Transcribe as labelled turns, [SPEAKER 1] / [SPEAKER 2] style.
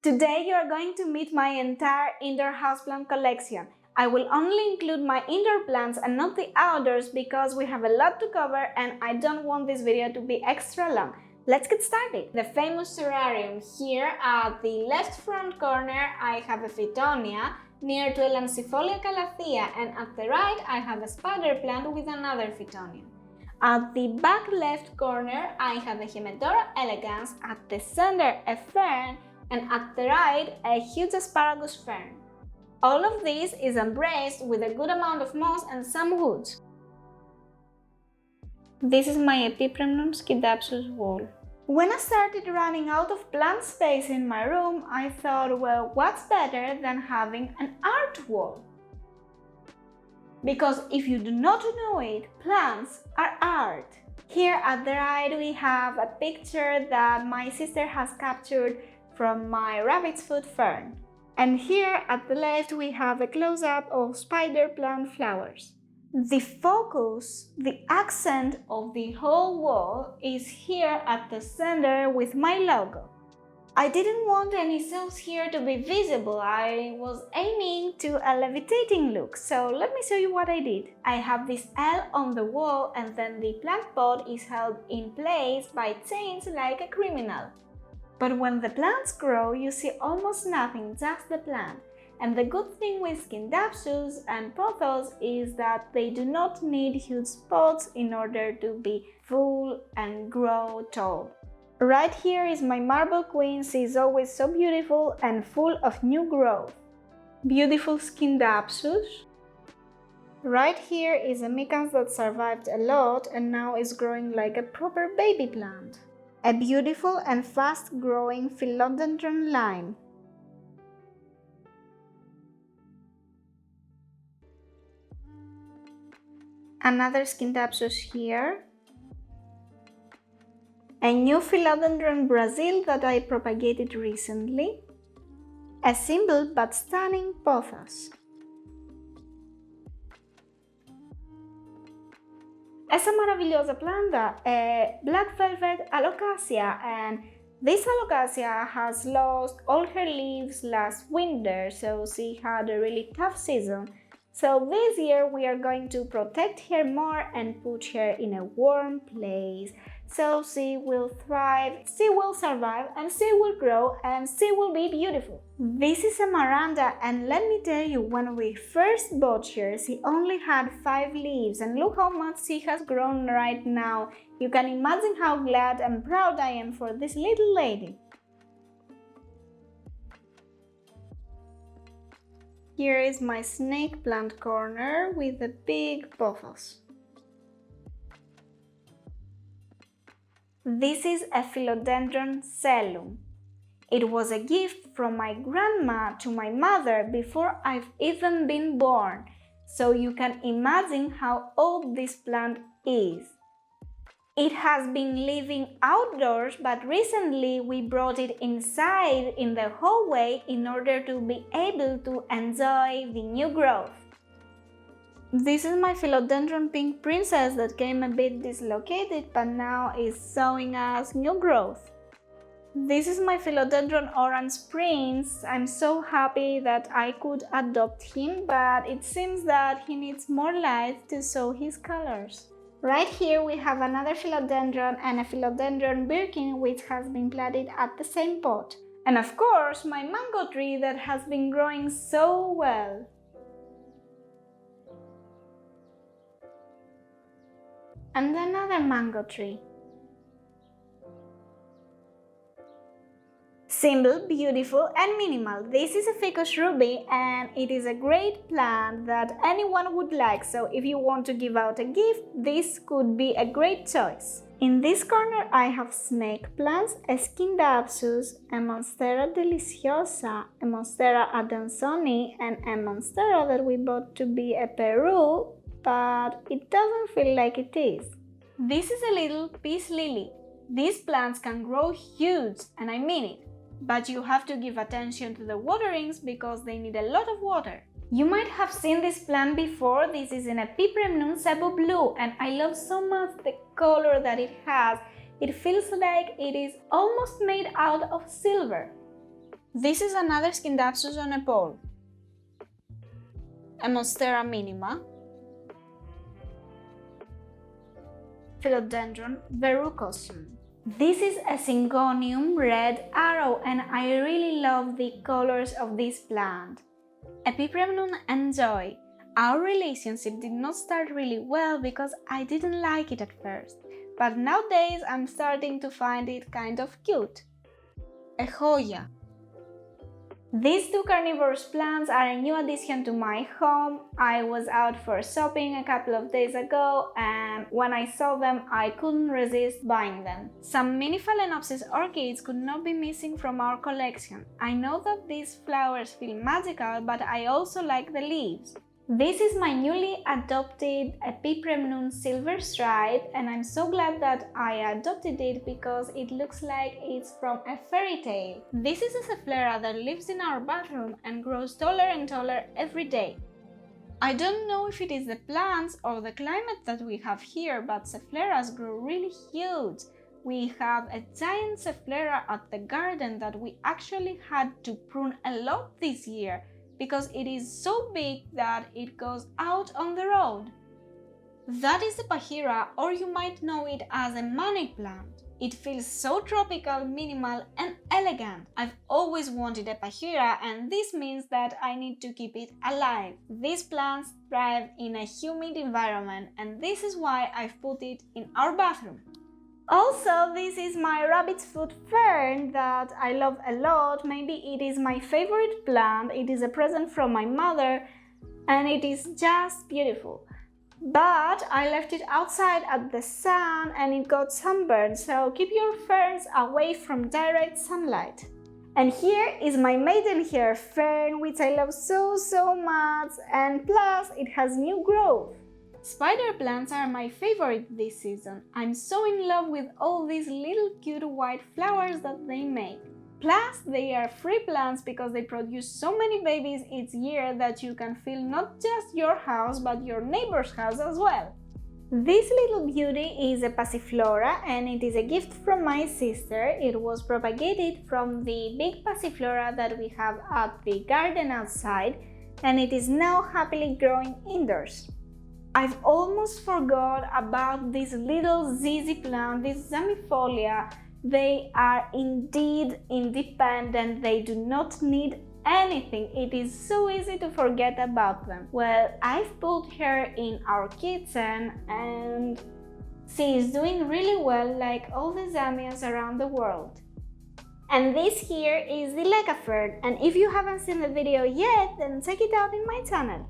[SPEAKER 1] Today you are going to meet my entire indoor houseplant collection. I will only include my indoor plants and not the outdoors because we have a lot to cover and I don't want this video to be extra long. Let's get started! The famous terrarium. Here at the left front corner I have a Phytonia near to a Lancifolia calathea, and at the right I have a spider plant with another Phytonia. At the back left corner I have a Hemedora elegans, at the center a fern, and at the right a huge asparagus fern. All of this is embraced with a good amount of moss and some woods. This is my Epipremnum scindapsus wall. When I started running out of plant space in my room, I thought, well, what's better than having an art wall? Because if you do not know it, plants are art. Here at the right we have a picture that my sister has captured from my rabbit's foot fern. And here at the left we have a close-up of spider plant flowers. The focus, the accent of the whole wall is here at the center with my logo. I didn't want any cells here to be visible. I was aiming to a levitating look, so let me show you what I did. I have this L on the wall and then the plant pot is held in place by chains like a criminal. But when the plants grow, you see almost nothing, just the plant. And the good thing with scindapsus and pothos is that they do not need huge pots in order to be full and grow tall. Right here is my marble queen. She is always so beautiful and full of new growth. Beautiful scindapsus. Right here is a micans that survived a lot and now is growing like a proper baby plant. A beautiful and fast-growing philodendron line. Another scindapsus here. A new Philodendron Brazil that I propagated recently. A simple but stunning pothos. Esa maravilhosa planta, a black velvet alocasia, and this alocasia has lost all her leaves last winter, so she had a really tough season. So this year we are going to protect her more and put her in a warm place. So she will thrive, she will survive, and she will grow, and she will be beautiful. This is a Miranda, and let me tell you, when we first bought her, she only had 5 leaves, and look how much she has grown right now. You can imagine how glad and proud I am for this little lady. Here is my snake plant corner with a big pothos. This is a Philodendron cellum. It was a gift from my grandma to my mother before I've even been born, so you can imagine how old this plant is. It has been living outdoors, but recently we brought it inside in the hallway in order to be able to enjoy the new growth. This is my Philodendron Pink Princess that came a bit dislocated but now is showing us new growth. This is my Philodendron Orange Prince. I'm so happy that I could adopt him, but it seems that he needs more light to show his colors. Right here we have another Philodendron and a Philodendron Birkin which has been planted at the same pot. And of course my mango tree that has been growing so well. And another mango tree. Simple, beautiful and minimal. This is a Ficus ruby and it is a great plant that anyone would like, so if you want to give out a gift, this could be a great choice. In this corner I have snake plants, a scindapsus, a Monstera deliciosa, a Monstera adansoni and a Monstera that we bought to be a Peru, but it doesn't feel like it is. This is a little peace lily. These plants can grow huge, and I mean it. But you have to give attention to the waterings because they need a lot of water. You might have seen this plant before. This is an Epipremnum Cebu Blue and I love so much the color that it has. It feels like it is almost made out of silver. This is another Scindapsus on a pole, a Monstera minima, Philodendron verrucosum. This is a Syngonium red arrow, and I really love the colors of this plant. Epipremnum and Joy. Our relationship did not start really well because I didn't like it at first, but nowadays I'm starting to find it kind of cute. A Hoya. These two carnivorous plants are a new addition to my home. I was out for shopping a couple of days ago, and when I saw them, I couldn't resist buying them. Some mini Phalaenopsis orchids could not be missing from our collection. I know that these flowers feel magical, but I also like the leaves. This is my newly adopted Epipremnum silver stripe, and I'm so glad that I adopted it because it looks like it's from a fairy tale. This is a Cephalera that lives in our bathroom and grows taller and taller every day. I don't know if it is the plants or the climate that we have here, but Cephaleras grow really huge. We have a giant Cephalera at the garden that we actually had to prune a lot this year, because it is so big that it goes out on the road. That is the Pahira, or you might know it as a money plant. It feels so tropical, minimal and elegant. I've always wanted a Pahira, and this means that I need to keep it alive. These plants thrive in a humid environment, and this is why I've put it in our bathroom. Also, this is my rabbit's foot fern that I love a lot. Maybe it is my favorite plant. It is a present from my mother and it is just beautiful. But I left it outside at the sun and it got sunburned, so keep your ferns away from direct sunlight. And here is my maidenhair fern, which I love so much, and plus it has new growth. Spider plants are my favorite this season. I'm so in love with all these little cute white flowers that they make. Plus, they are free plants because they produce so many babies each year that you can fill not just your house but your neighbor's house as well. This little beauty is a Passiflora and it is a gift from my sister. It was propagated from the big Passiflora that we have at the garden outside, and it is now happily growing indoors. I've almost forgot about this little ZZ plant, this Zamifolia. They are indeed independent, they do not need anything. It is so easy to forget about them. Well, I've put her in our kitchen and she is doing really well, like all the Zamias around the world. And this here is the Leca fern, and if you haven't seen the video yet, then check it out in my channel.